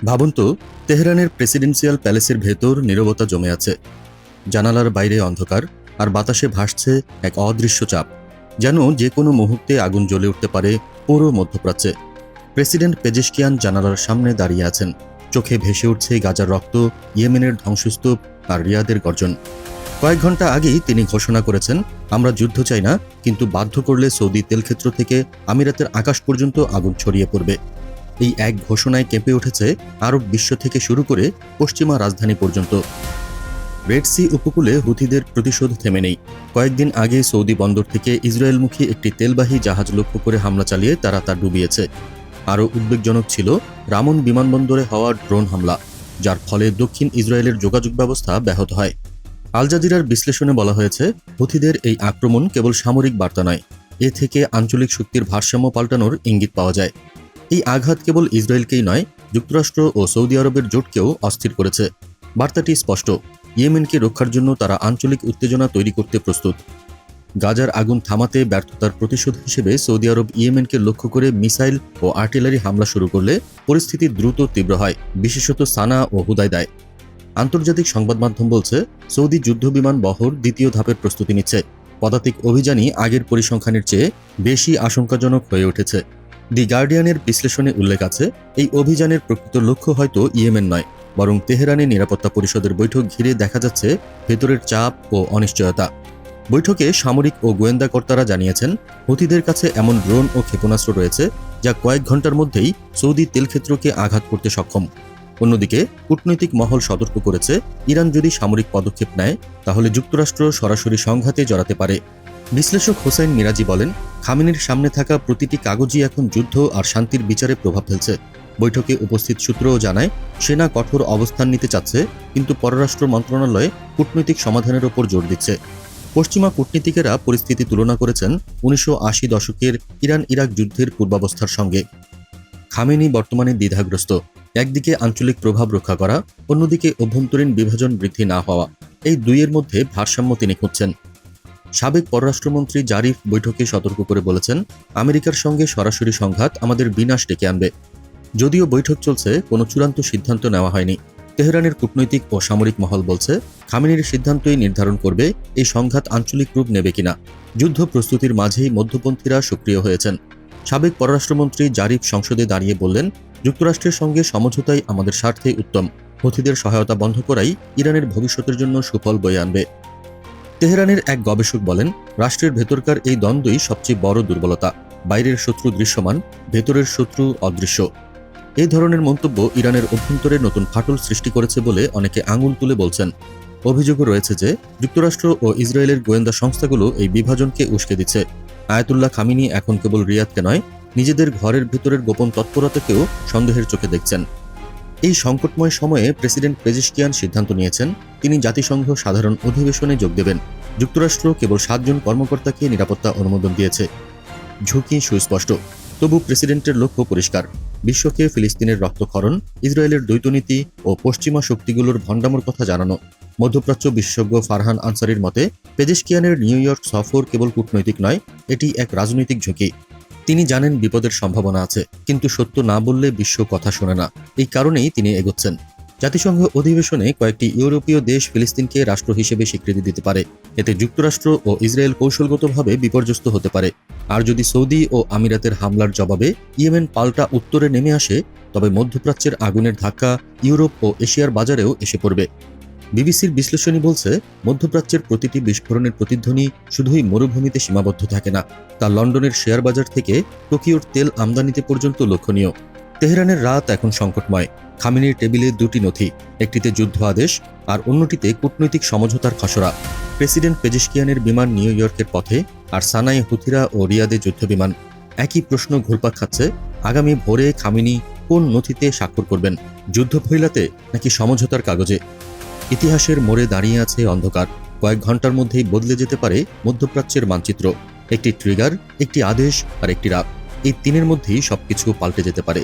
ভাবুন তো, তেহরানের প্রেসিডেন্সিয়াল প্যালেসের ভেতর নীরবতা জমে আছে। জানালার বাইরে অন্ধকার, আর বাতাসে ভাসছে এক অদৃশ্য চাপ, যেন যে কোনো মুহূর্তে আগুন জ্বলে উঠতে পারে পুরো মধ্যপ্রাচ্যে। প্রেসিডেন্ট পেজেশকিয়ান জানালার সামনে দাঁড়িয়ে আছেন। চোখে ভেসে উঠছে গাজার রক্ত, ইয়েমেনের ধ্বংসস্তূপ আর রিয়াদের গর্জন। কয়েক ঘন্টা আগেই তিনি ঘোষণা করেছেন, আমরা যুদ্ধ চাই না, কিন্তু বাধ্য করলে সৌদি তেলক্ষেত্র থেকে আমিরাতের আকাশ পর্যন্ত আগুন ছড়িয়ে পড়বে। এই এক ঘোষণায় কেঁপে উঠেছে আরব বিশ্ব থেকে শুরু করে পশ্চিমা রাজধানী পর্যন্ত। রেড সি উপকূলে হুথিদের প্রতিশোধ থেমে নেই। কয়েকদিন আগে সৌদি বন্দর থেকে ইসরায়েলমুখী একটি তেলবাহী জাহাজ লক্ষ্য করে হামলা চালিয়ে তারা তা ডুবিয়েছে। আরও উদ্বেগজনক ছিল রামন বিমানবন্দরে হওয়া ড্রোন হামলা, যার ফলে দক্ষিণ ইসরায়েলের যোগাযোগ ব্যবস্থা ব্যাহত হয়। আল জাজিরার বিশ্লেষণে বলা হয়েছে, হুথিদের এই আক্রমণ কেবল সামরিক বার্তা নয়, এ থেকে আঞ্চলিক শক্তির ভারসাম্য পাল্টানোর ইঙ্গিত পাওয়া যায়। এই আঘাত কেবল ইসরায়েলকেই নয়, যুক্তরাষ্ট্র ও সৌদি আরবের জোটকেও অস্থির করেছে। বার্তাটি স্পষ্ট, ইয়েমেনকে রক্ষার জন্য তারা আঞ্চলিক উত্তেজনা তৈরি করতে প্রস্তুত। গাজার আগুন থামাতে ব্যর্থতার প্রতিশোধ হিসেবে সৌদি আরব ইয়েমেনকে লক্ষ্য করে মিসাইল ও আর্টিলারি হামলা শুরু করলে পরিস্থিতি দ্রুত তীব্র হয়, বিশেষত সানা ও হুদাইদায়। আন্তর্জাতিক সংবাদ মাধ্যম বলছে, সৌদি যুদ্ধবিমান বহর দ্বিতীয় ধাপের প্রস্তুতি নিচ্ছে। পদাতিক অভিযানই আগের পরিসংখ্যানের চেয়ে বেশি আশঙ্কাজনক হয়ে উঠেছে। দি গার্ডিয়ানের বিশ্লেষণে উল্লেখ আছে, এই অভিযানের প্রকৃত লক্ষ্য হয়তো ইয়েমেন নয়, বরং তেহরানের নিরাপত্তা পরিষদের বৈঠক ঘিরে দেখা যাচ্ছে ভেতরের চাপ ও অনিশ্চয়তা। বৈঠকে সামরিক ও গোয়েন্দা কর্তারা জানিয়েছেন, হুথিদের কাছে এমন ড্রোন ও ক্ষেপণাস্ত্র রয়েছে যা কয়েক ঘন্টার মধ্যেই সৌদি তেলক্ষেত্রকে আঘাত করতে সক্ষম। অন্যদিকে কূটনৈতিক মহল সতর্ক করেছে, ইরান যদি সামরিক পদক্ষেপ নেয় তাহলে যুক্তরাষ্ট্র সরাসরি সংঘাতে জড়াতে পারে। বিশ্লেষক হোসেন মিরাজি বলেন, খামেনির সামনে থাকা প্রতিটি কাগজই এখন যুদ্ধ আর শান্তির বিচারে প্রভাব ফেলছে। বৈঠকে উপস্থিত সূত্রও জানায়, সেনা কঠোর অবস্থান নিতে চাচ্ছে, কিন্তু পররাষ্ট্র মন্ত্রণালয় কূটনৈতিক সমাধানের ওপর জোর দিচ্ছে। পশ্চিমা কূটনীতিকেরা পরিস্থিতি তুলনা করেছেন 1980 দশকের ইরান ইরাক যুদ্ধের পূর্বাবস্থার সঙ্গে। খামেনি বর্তমানে দ্বিধাগ্রস্ত, একদিকে আঞ্চলিক প্রভাব রক্ষা করা, অন্যদিকে অভ্যন্তরীণ বিভাজন বৃদ্ধি না হওয়া, এই দুইয়ের মধ্যে ভারসাম্য তিনি খুঁজছেন। সাবেক পররাষ্ট্রমন্ত্রী জারিফ বৈঠকে সতর্ক করে বলেছেন, আমেরিকার সঙ্গে সরাসরি সংঘাত আমাদের বিনাশ ডেকে আনবে। যদিও বৈঠক চলছে, কোনো চূড়ান্ত সিদ্ধান্ত নেওয়া হয়নি। তেহরানের কূটনৈতিক ও সামরিক মহল বলছে, খামেনির সিদ্ধান্তই নির্ধারণ করবে এই সংঘাত আঞ্চলিক রূপ নেবে কিনা। যুদ্ধ প্রস্তুতির মাঝেই মধ্যপন্থীরা সক্রিয় হয়েছেন। সাবেক পররাষ্ট্রমন্ত্রী জারিফ সংসদে দাঁড়িয়ে বললেন, যুক্তরাষ্ট্রের সঙ্গে সমঝোতাই আমাদের স্বার্থে উত্তম। হুথিদের সহায়তা বন্ধ করাই ইরানের ভবিষ্যতের জন্য সুফল বয়ে আনবে। তেহরানের এক গবেষক বলেন, রাষ্ট্রের ভেতরকার এই দ্বন্দ্বই সবচেয়ে বড় দুর্বলতা। বাইরের শত্রু দৃশ্যমান, ভেতরের শত্রু অদৃশ্য। এই ধরনের মন্তব্য ইরানের অভ্যন্তরে নতুন ফাটল সৃষ্টি করেছে বলে অনেকে আঙুল তুলে বলছেন। অভিযোগও রয়েছে যে যুক্তরাষ্ট্র ও ইসরায়েলের গোয়েন্দা সংস্থাগুলো এই বিভাজনকে উস্কে দিচ্ছে। আয়াতুল্লাহ খামিনি এখন কেবল রিয়াদকে নয়, নিজেদের ঘরের ভেতরের গোপন তৎপরতাকেও সন্দেহের চোখে দেখছেন। এই সংকটময় সময়ে প্রেসিডেন্ট পেজেশকিয়ান সিদ্ধান্ত নিয়েছেন, তিনি জাতিসংঘ সাধারণ অধিবেশনে যোগ দেবেন। যুক্তরাষ্ট্র কেবল 7 জন কর্মকর্তাকে নিরাপত্তা অনুমোদন দিয়েছে। ঝুঁকি সুস্পষ্ট, তবু প্রেসিডেন্টের লক্ষ্য পরিষ্কার, বিশ্বকে ফিলিস্তিনের রক্তক্ষরণ, ইসরায়েলের দ্বৈতনীতি ও পশ্চিমা শক্তিগুলোর ভণ্ডামোর কথা জানানো। মধ্যপ্রাচ্য বিশেষজ্ঞ ফারহান আনসারির মতে, পেজেশকিয়ানের নিউ ইয়র্ক সফর কেবল কূটনৈতিক নয়, এটি এক রাজনৈতিক ঝুঁকি। তিনি জানেন বিপদের সম্ভাবনা আছে, কিন্তু সত্য না বললে বিশ্ব কথা শোনে না। এই কারণেই তিনি এগোচ্ছেন। জাতিসংঘ অধিবেশনে কয়েকটি ইউরোপীয় দেশ ফিলিস্তিনকে রাষ্ট্র হিসেবে স্বীকৃতি দিতে পারে। এতে যুক্তরাষ্ট্র ও ইসরায়েল কৌশলগতভাবে বিপর্যস্ত হতে পারে। আর যদি সৌদি ও আমিরাতের হামলার জবাবে ইয়েমেন পাল্টা উত্তরে নেমে আসে, তবে মধ্যপ্রাচ্যের আগুনের ধাক্কা ইউরোপ ও এশিয়ার বাজারেও এসে পড়বে। বিবিসির বিশ্লেষণী বলছে, মধ্যপ্রাচ্যের প্রতিটি বিস্ফোরণের প্রতিধ্বনি শুধুই মরুভূমিতে সীমাবদ্ধ থাকে না, তা লন্ডনের শেয়ার বাজার থেকে টোকিওর তেল আমদানিতে পর্যন্ত লক্ষণীয়। তেহরানের রাত এখন সংকটময়। খামেনির টেবিলে 2টি নথি, একটিতে যুদ্ধ আদেশ আর অন্যটিতে কূটনৈতিক সমঝোতার খসড়া। প্রেসিডেন্ট পেজেশকিয়ানের বিমান নিউ ইয়র্কের পথে, আর সানায় হুথিরা ও রিয়াদে যুদ্ধবিমান। একই প্রশ্ন ঘুরপাক খাচ্ছে, আগামী ভোরে খামেনি কোন নথিতে স্বাক্ষর করবেন, যুদ্ধ ফৈলাতে নাকি সমঝোতার কাগজে? ইতিহাসের মোড়ে দাঁড়িয়ে আছে অন্ধকার। কয়েক ঘন্টার মধ্যেই বদলে যেতে পারে মধ্যপ্রাচ্যের মানচিত্র। একটি ট্রিগার, একটি আদেশ আর একটি রাত, এই তিনের মধ্যেই সবকিছু পাল্টে যেতে পারে।